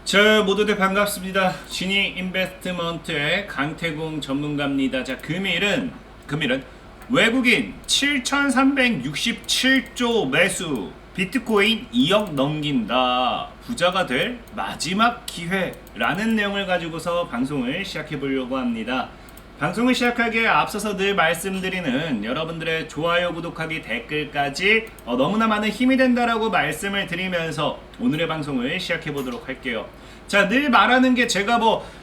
자, 모두들 반갑습니다. 지니 인베스트먼트의 강태공 전문가입니다. 자, 금일은 외국인 7,367조 매수, 비트코인 2억 넘긴다, 부자가 될 마지막 기회라는 내용을 가지고서 방송을 시작해 보려고 합니다. 방송을 시작하기에 앞서서 늘 말씀드리는 여러분들의 좋아요, 구독하기, 댓글까지 너무나 많은 힘이 된다라고 말씀을 드리면서 오늘의 방송을 시작해 보도록 할게요. 자, 늘 말하는 게 제가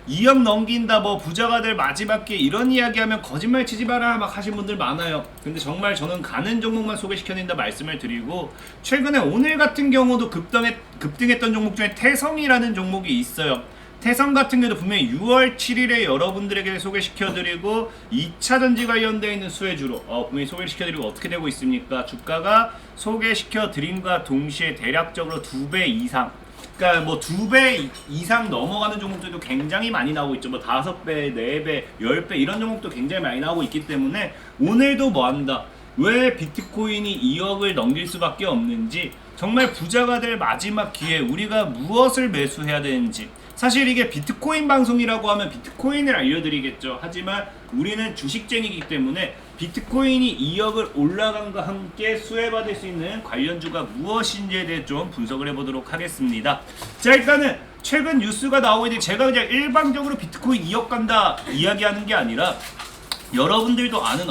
2억 넘긴다, 부자가 될 마지막 기회 이런 이야기하면 거짓말 치지 마라 막 하신 분들 많아요. 근데 정말 저는 가는 종목만 소개시켜드린다 말씀을 드리고, 최근에 오늘 같은 경우도 급등했던 종목 중에 태성이라는 종목이 있어요. 태성 같은 경우도 분명히 6월 7일에 여러분들에게 소개시켜드리고 2차전지 관련되어 있는 수혜주로 분명히 소개시켜드리고 어떻게 되고 있습니까? 주가가 소개시켜드림과 동시에 대략적으로 2배 이상, 그러니까 2배 이상 넘어가는 종목들도 굉장히 많이 나오고 있죠. 5배, 4배, 10배 이런 종목도 굉장히 많이 나오고 있기 때문에 오늘도 뭐한다? 왜 비트코인이 2억을 넘길 수밖에 없는지, 정말 부자가 될 마지막 기회 우리가 무엇을 매수해야 되는지, 사실 이게 비트코인 방송이라고 하면 비트코인을 알려드리겠죠. 하지만 우리는 주식쟁이기 때문에 비트코인이 2억을 올라간과 함께 수혜받을 수 있는 관련주가 무엇인지에 대해 좀 분석을 해보도록 하겠습니다. 자, 일단은 최근 뉴스가 나오고 있는데 제가 그냥 일방적으로 비트코인 2억 간다 이야기하는 게 아니라, 여러분들도 아는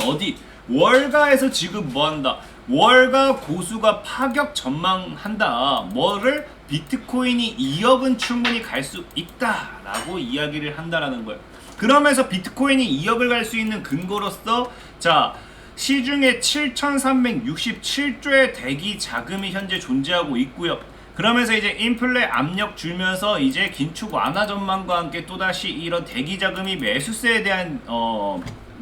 월가에서 지금 뭐한다? 월가 고수가 파격 전망한다. 뭐를? 비트코인이 2억은 충분히 갈 수 있다라고 이야기를 한다라는 거예요. 그러면서 비트코인이 2억을 갈 수 있는 근거로서, 자, 시중에 7,367조의 대기 자금이 현재 존재하고 있고요. 그러면서 이제 인플레 압력 줄면서 이제 긴축 완화 전망과 함께 또다시 이런 대기 자금이 매수세에 대한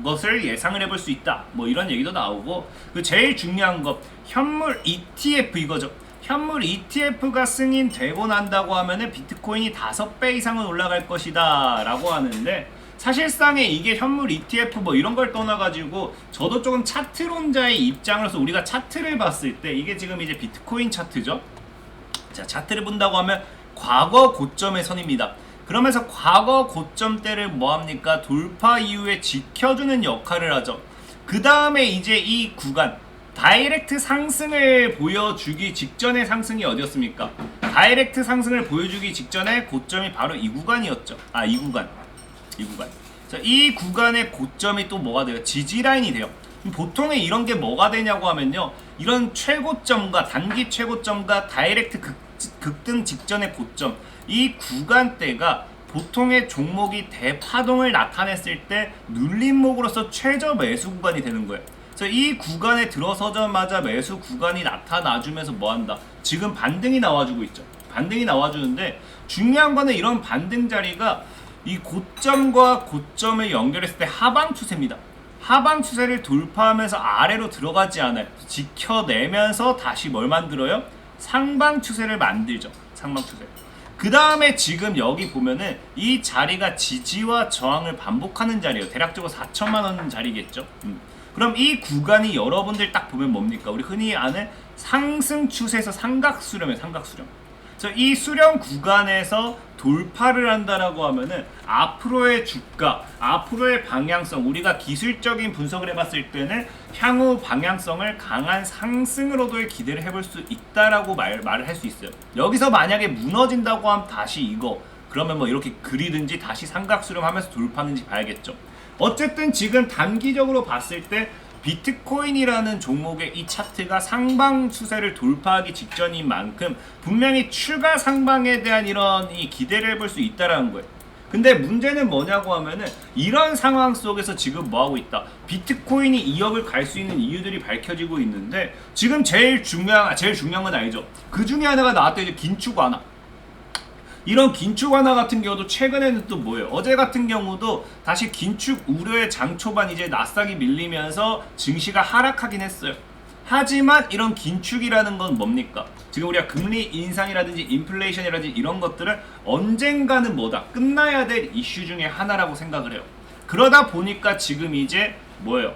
것을 예상을 해볼 수 있다, 이런 얘기도 나오고, 제일 중요한 거 현물 ETF 이거죠. 현물 ETF가 승인되고 난다고 하면은 비트코인이 5배 이상은 올라갈 것이다 라고 하는데, 사실상에 이게 현물 ETF 이런 걸 떠나가지고 저도 조금 차트론자의 입장으로서 우리가 차트를 봤을 때, 이게 지금 이제 비트코인 차트죠. 자, 차트를 본다고 하면 과거 고점의 선입니다. 그러면서 과거 고점대를 뭐합니까? 돌파 이후에 지켜주는 역할을 하죠. 그 다음에 이제 이 구간, 다이렉트 상승을 보여주기 직전의 상승이 어디였습니까? 다이렉트 상승을 보여주기 직전에 고점이 바로 이 구간이었죠. 이 구간. 자, 이 구간의 고점이 또 뭐가 돼요? 지지라인이 돼요. 보통에 이런 게 뭐가 되냐고 하면요, 이런 최고점과 단기 최고점과 다이렉트 급등 직전의 고점, 이 구간대가 보통의 종목이 대파동을 나타냈을 때 눌림목으로서 최저 매수 구간이 되는 거예요. 그래서 이 구간에 들어서자마자 매수 구간이 나타나주면서 뭐한다? 지금 반등이 나와주고 있죠. 반등이 나와주는데, 중요한 거는 이런 반등 자리가 이 고점과 고점을 연결했을 때 하방 추세입니다. 하방 추세를 돌파하면서 아래로 들어가지 않아요. 지켜내면서 다시 뭘 만들어요? 상방 추세를 만들죠. 상방 추세. 그 다음에 지금 여기 보면은 이 자리가 지지와 저항을 반복하는 자리예요. 대략적으로 4천만 원 자리겠죠. 그럼 이 구간이 여러분들 딱 보면 뭡니까? 우리 흔히 아는 상승 추세에서 삼각수렴이에요. 삼각수렴. 그래서 이 수렴 구간에서 돌파를 한다라고 하면은 앞으로의 주가, 앞으로의 방향성, 우리가 기술적인 분석을 해봤을 때는 향후 방향성을 강한 상승으로도 기대를 해볼 수 있다라고 말을 할 수 있어요. 여기서 만약에 무너진다고 하면 다시 이거, 그러면 이렇게 그리든지 다시 삼각수렴하면서 돌파하는지 봐야겠죠. 어쨌든 지금 단기적으로 봤을 때 비트코인이라는 종목의 이 차트가 상방 추세를 돌파하기 직전인 만큼 분명히 추가 상방에 대한 이런 이 기대를 해볼 수 있다라는 거예요. 근데 문제는 뭐냐고 하면은, 이런 상황 속에서 지금 뭐하고 있다? 비트코인이 2억을 갈 수 있는 이유들이 밝혀지고 있는데, 지금 제일 중요한 건 아니죠. 그 중에 하나가 나왔던 이제 긴축 완화. 이런 긴축 완화 같은 경우도 최근에는 또 뭐예요? 어제 같은 경우도 다시 긴축 우려의 장 초반 이제 나스닥이 밀리면서 증시가 하락하긴 했어요. 하지만 이런 긴축이라는 건 뭡니까? 지금 우리가 금리 인상이라든지 인플레이션이라든지 이런 것들은 언젠가는 뭐다? 끝나야 될 이슈 중에 하나라고 생각을 해요. 그러다 보니까 지금 이제 뭐예요?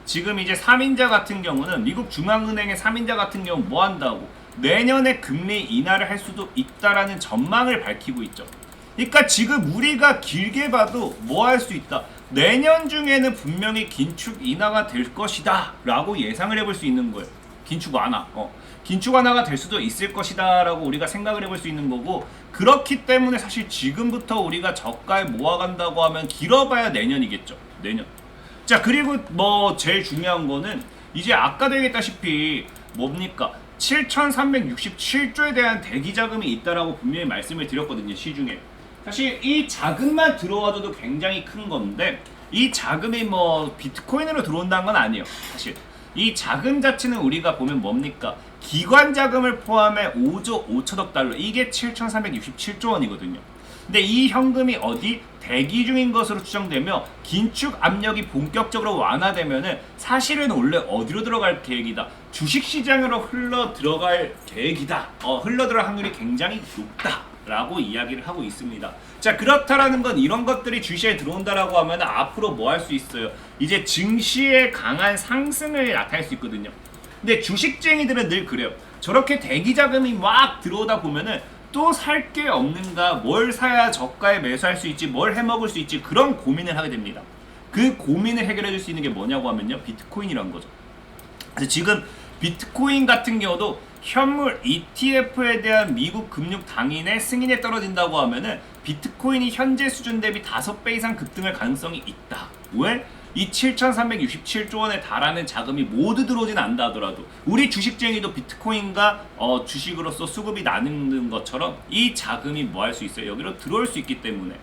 지금 이제 3인자 같은 경우는, 미국 중앙은행의 3인자 같은 경우 뭐 한다고? 내년에 금리 인하를 할 수도 있다라는 전망을 밝히고 있죠. 그러니까 지금 우리가 길게 봐도 뭐 할 수 있다. 내년 중에는 분명히 긴축 인하가 될 것이다 라고 예상을 해볼 수 있는 거예요. 긴축 완화. 긴축 완화가 될 수도 있을 것이다 라고 우리가 생각을 해볼 수 있는 거고, 그렇기 때문에 사실 지금부터 우리가 저가에 모아간다고 하면 길어봐야 내년이겠죠. 내년. 자, 그리고 뭐 제일 중요한 거는 이제 아까도 얘기했다시피 뭡니까? 7,367조에 대한 대기 자금이 있다라고 분명히 말씀을 드렸거든요. 시중에. 사실 이 자금만 들어와도 굉장히 큰 건데, 이 자금이 뭐 비트코인으로 들어온다는 건 아니에요. 사실 이 자금 자체는 우리가 보면 뭡니까? 기관 자금을 포함해 5조 5천억 달러, 이게 7,367조 원이거든요. 근데 이 현금이 어디 대기 중인 것으로 추정되며 긴축 압력이 본격적으로 완화되면은 사실은 원래 어디로 들어갈 계획이다. 주식시장으로 흘러 들어갈 계획이다. 흘러 들어갈 확률이 굉장히 높다라고 이야기를 하고 있습니다. 자, 그렇다라는 건 이런 것들이 주시에 들어온다라고 하면 앞으로 뭐 할 수 있어요? 이제 증시의 강한 상승을 나타낼 수 있거든요. 근데 주식쟁이들은 늘 그래요. 저렇게 대기 자금이 막 들어오다 보면은 또 살 게 없는가, 뭘 사야 저가에 매수할 수 있지, 뭘 해먹을 수 있지, 그런 고민을 하게 됩니다. 그 고민을 해결해 줄 수 있는 게 뭐냐고 하면요, 비트코인이란 거죠. 그래서 지금 비트코인 같은 경우도 현물 ETF에 대한 미국 금융 당인의 승인에 떨어진다고 하면은 비트코인이 현재 수준 대비 5배 이상 급등할 가능성이 있다. 왜? 이 7,367조 원에 달하는 자금이 모두 들어오진 않다 하더라도 우리 주식쟁이도 비트코인과 주식으로서 수급이 나누는 것처럼 이 자금이 뭐 할 수 있어요? 여기로 들어올 수 있기 때문에.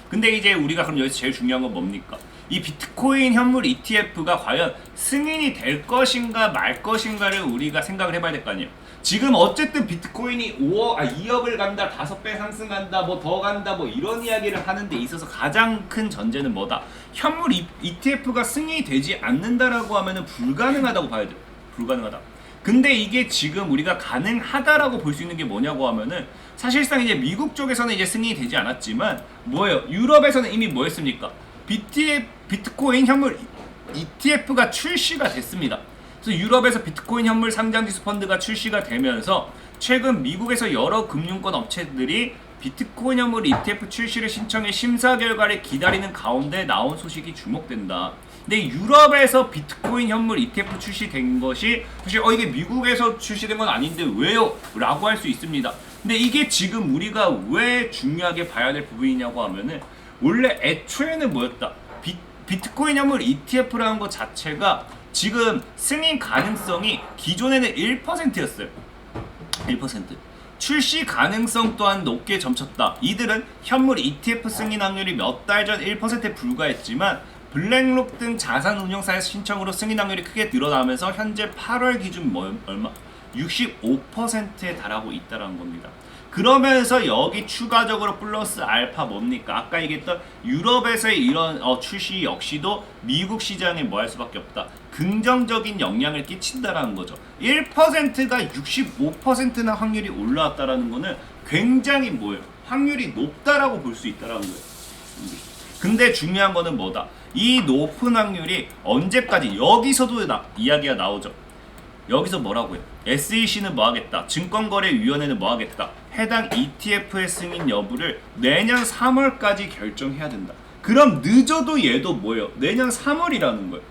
근데 이제 우리가 그럼 여기서 제일 중요한 건 뭡니까? 이 비트코인 현물 ETF가 과연 승인이 될 것인가 말 것인가를 우리가 생각을 해봐야 될 거 아니에요. 지금 어쨌든 비트코인이 2억을 간다, 5배 상승한다, 뭐 더 간다, 뭐 이런 이야기를 하는 데 있어서 가장 큰 전제는 뭐다? 현물 ETF가 승인이 되지 않는다라고 하면은 불가능하다고 봐야 돼요. 불가능하다. 근데 이게 지금 우리가 가능하다라고 볼 수 있는 게 뭐냐고 하면은 사실상 이제 미국 쪽에서는 이제 승인이 되지 않았지만 뭐예요? 유럽에서는 이미 뭐 했습니까? 비트코인 현물 ETF가 출시가 됐습니다. 그래서 유럽에서 비트코인 현물 상장지수 펀드가 출시가 되면서 최근 미국에서 여러 금융권 업체들이 비트코인 현물 ETF 출시를 신청해 심사 결과를 기다리는 가운데 나온 소식이 주목된다. 근데 유럽에서 비트코인 현물 ETF 출시된 것이 사실 이게 미국에서 출시된 건 아닌데 왜요? 라고 할 수 있습니다. 근데 이게 지금 우리가 왜 중요하게 봐야 될 부분이냐고 하면은 원래 애초에는 뭐였다? 비트코인 현물 ETF라는 것 자체가 지금 승인 가능성이 기존에는 1%였어요. 1%. 출시 가능성 또한 높게 점쳤다. 이들은 현물 ETF 승인 확률이 몇 달 전 1%에 불과했지만 블랙록 등 자산 운용사의 신청으로 승인 확률이 크게 늘어나면서 현재 8월 기준 얼마? 65%에 달하고 있다는 겁니다. 그러면서 여기 추가적으로 플러스 알파 뭡니까? 아까 얘기했던 유럽에서의 이런 출시 역시도 미국 시장에 뭐 할 수밖에 없다. 긍정적인 영향을 끼친다라는 거죠. 1%가 65%나 확률이 올라왔다라는 거는 굉장히 뭐예요? 확률이 높다라고 볼 수 있다라는 거예요. 근데 중요한 거는 뭐다? 이 높은 확률이 언제까지, 여기서도 이야기가 나오죠. 여기서 뭐라고요? SEC는 뭐 하겠다? 증권거래위원회는 뭐 하겠다? 해당 ETF의 승인 여부를 내년 3월까지 결정해야 된다. 그럼 늦어도 얘도 뭐예요? 내년 3월이라는 거예요.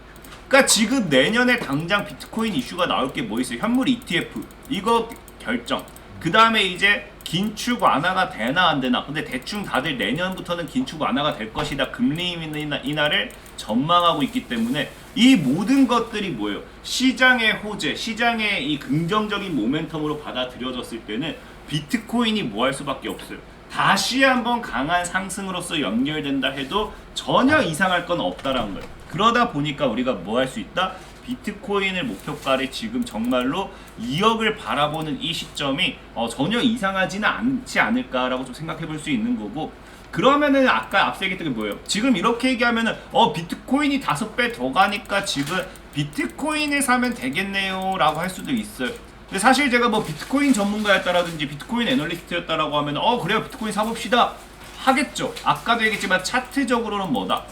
그러니까 지금 내년에 당장 비트코인 이슈가 나올 게 뭐 있어요? 현물 ETF 이거 결정. 그 다음에 이제 긴축 완화가 되나 안 되나. 근데 대충 다들 내년부터는 긴축 완화가 될 것이다. 금리 인하를 전망하고 있기 때문에 이 모든 것들이 뭐예요? 시장의 호재, 시장의 이 긍정적인 모멘텀으로 받아들여졌을 때는 비트코인이 뭐 할 수밖에 없어요. 다시 한번 강한 상승으로서 연결된다 해도 전혀 이상할 건 없다라는 거예요. 그러다 보니까 우리가 뭐 할 수 있다? 비트코인의 목표가를 지금 정말로 2억을 바라보는 이 시점이 전혀 이상하지는 않지 않을까라고 좀 생각해 볼 수 있는 거고, 그러면은 아까 앞서 얘기했던 게 뭐예요? 지금 이렇게 얘기하면은 비트코인이 5배 더 가니까 지금 비트코인을 사면 되겠네요 라고 할 수도 있어요. 근데 사실 제가 뭐 비트코인 전문가였다라든지 비트코인 애널리스트였다라고 하면 그래요, 비트코인 사봅시다 하겠죠. 아까도 얘기했지만 차트적으로는 뭐다?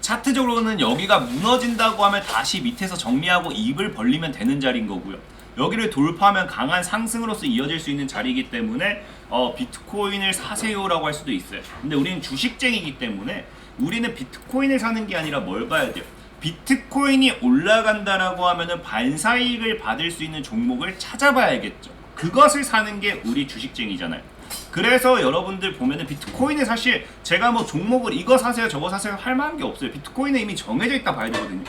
차트적으로는 여기가 무너진다고 하면 다시 밑에서 정리하고 입을 벌리면 되는 자리인 거고요. 여기를 돌파하면 강한 상승으로서 이어질 수 있는 자리이기 때문에 비트코인을 사세요라고 할 수도 있어요. 근데 우리는 주식쟁이기 때문에 우리는 비트코인을 사는 게 아니라 뭘 봐야 돼요? 비트코인이 올라간다라고 하면은 반사이익을 받을 수 있는 종목을 찾아봐야겠죠. 그것을 사는 게 우리 주식쟁이잖아요. 그래서 여러분들 보면은 비트코인은 사실 제가 뭐 종목을 이거 사세요 저거 사세요 할 만한 게 없어요. 비트코인은 이미 정해져 있다 봐야 되거든요.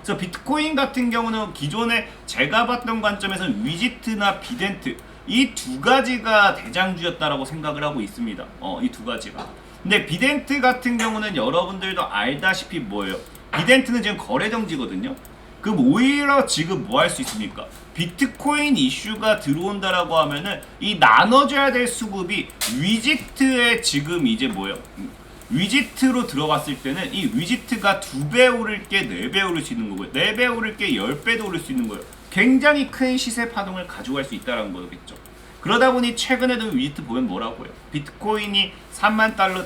그래서 비트코인 같은 경우는 기존에 제가 봤던 관점에서는 위지트나 비덴트 이 두 가지가 대장주였다라고 생각을 하고 있습니다. 이 두 가지가. 근데 비덴트 같은 경우는 여러분들도 알다시피 뭐예요? 비덴트는 지금 거래정지거든요. 그럼 오히려 지금 뭐 할 수 있습니까? 비트코인 이슈가 들어온다라고 하면은 이 나눠줘야 될 수급이 위지트에 지금 이제 뭐예요? 위지트로 들어갔을 때는 이 위지트가 2배 오를 게 4배 오를 수 있는 거고요. 4배 오를 게 10배도 오를 수 있는 거예요. 굉장히 큰 시세 파동을 가져갈 수 있다는 거겠죠. 그러다 보니 최근에도 위지트 보면 뭐라고요? 비트코인이 3만 달러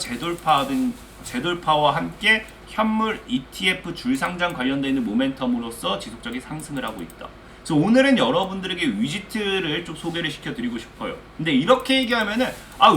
재돌파와 함께 현물 ETF 줄상장 관련되어 있는 모멘텀으로서 지속적인 상승을 하고 있다. 그래서 오늘은 여러분들에게 위지트를 좀 소개를 시켜드리고 싶어요. 근데 이렇게 얘기하면은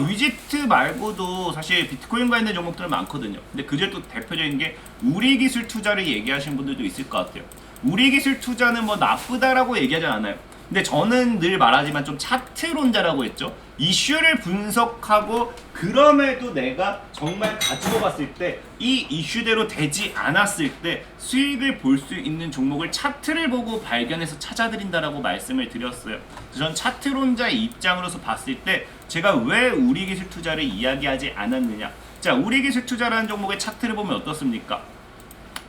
위지트 말고도 사실 비트코인과 있는 종목들은 많거든요. 근데 그중 또 대표적인 게 우리기술 투자를 얘기하시는 분들도 있을 것 같아요. 우리기술 투자는 뭐 나쁘다라고 얘기하지 않아요. 근데 저는 늘 말하지만 좀 차트론자라고 했죠. 이슈를 분석하고 그럼에도 내가 정말 가지고 갔을 때 이 이슈대로 되지 않았을 때 수익을 볼 수 있는 종목을 차트를 보고 발견해서 찾아드린다라고 말씀을 드렸어요. 전 차트론자의 입장으로서 봤을 때 제가 왜 우리기술 투자를 이야기하지 않았느냐. 자, 우리기술 투자라는 종목의 차트를 보면 어떻습니까?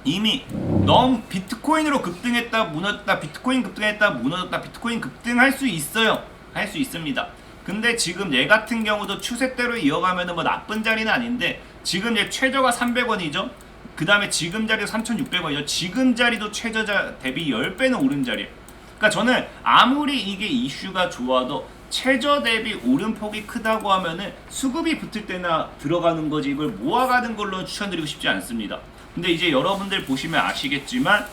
이미 너무 비트코인으로 급등했다 무너졌다 비트코인 급등했다 무너졌다 비트코인 급등할 수 있어요. 할 수 있습니다. 근데 지금 얘 같은 경우도 추세대로 이어가면은 뭐 나쁜 자리는 아닌데 지금 얘 최저가 300원이죠. 그 다음에 지금 자리도 3,600원이죠. 지금 자리도 최저자 대비 10배는 오른 자리예요. 그러니까 저는 아무리 이게 이슈가 좋아도 최저 대비 오름폭이 크다고 하면은 수급이 붙을 때나 들어가는 거지 이걸 모아가는 걸로 추천드리고 싶지 않습니다. 근데 이제 여러분들 보시면 아시겠지만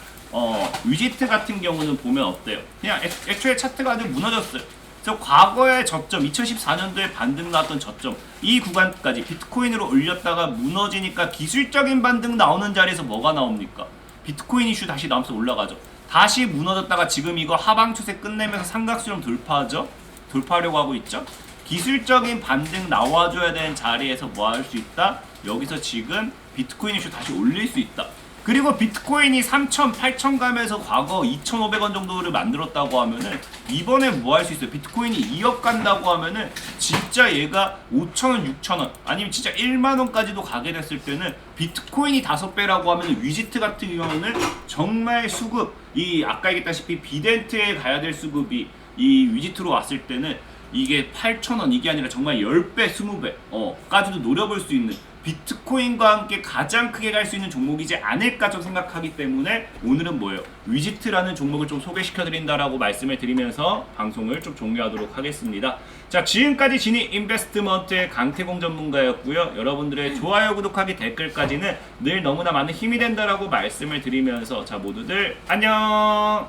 위지트 같은 경우는 보면 어때요? 그냥 애초에 차트가 아주 무너졌어요. 그래서 과거의 저점 2014년도에 반등 나왔던 저점 이 구간까지 비트코인으로 올렸다가 무너지니까 기술적인 반등 나오는 자리에서 뭐가 나옵니까? 비트코인 이슈 다시 나오면서 올라가죠. 다시 무너졌다가 지금 이거 하방 추세 끝내면서 삼각수렴 돌파하죠. 돌파하려고 하고 있죠. 기술적인 반등 나와줘야 되는 자리에서 뭐 할 수 있다? 여기서 지금 비트코인 이슈 다시 올릴 수 있다. 그리고 비트코인이 3,000, 8,000 가면서 과거 2,500원 정도를 만들었다고 하면은 이번에 뭐 할 수 있어요? 비트코인이 2억 간다고 하면은 진짜 얘가 5,000원, 6,000원 아니면 진짜 1만원까지도 가게 됐을 때는 비트코인이 5배라고 하면 위지트 같은 경우는 정말 수급 이 아까 얘기했다시피 비덴트에 가야 될 수급이 이 위지트로 왔을 때는 이게 8,000원 이게 아니라 정말 10배, 20배 까지도 노려볼 수 있는 비트코인과 함께 가장 크게 갈 수 있는 종목이지 않을까 좀 생각하기 때문에 오늘은 뭐예요? 위지트라는 종목을 좀 소개시켜드린다라고 말씀을 드리면서 방송을 좀 종료하도록 하겠습니다. 자, 지금까지 진이 인베스트먼트의 강태공 전문가였고요. 여러분들의 좋아요, 구독하기, 댓글까지는 늘 너무나 많은 힘이 된다라고 말씀을 드리면서 자, 모두들 안녕!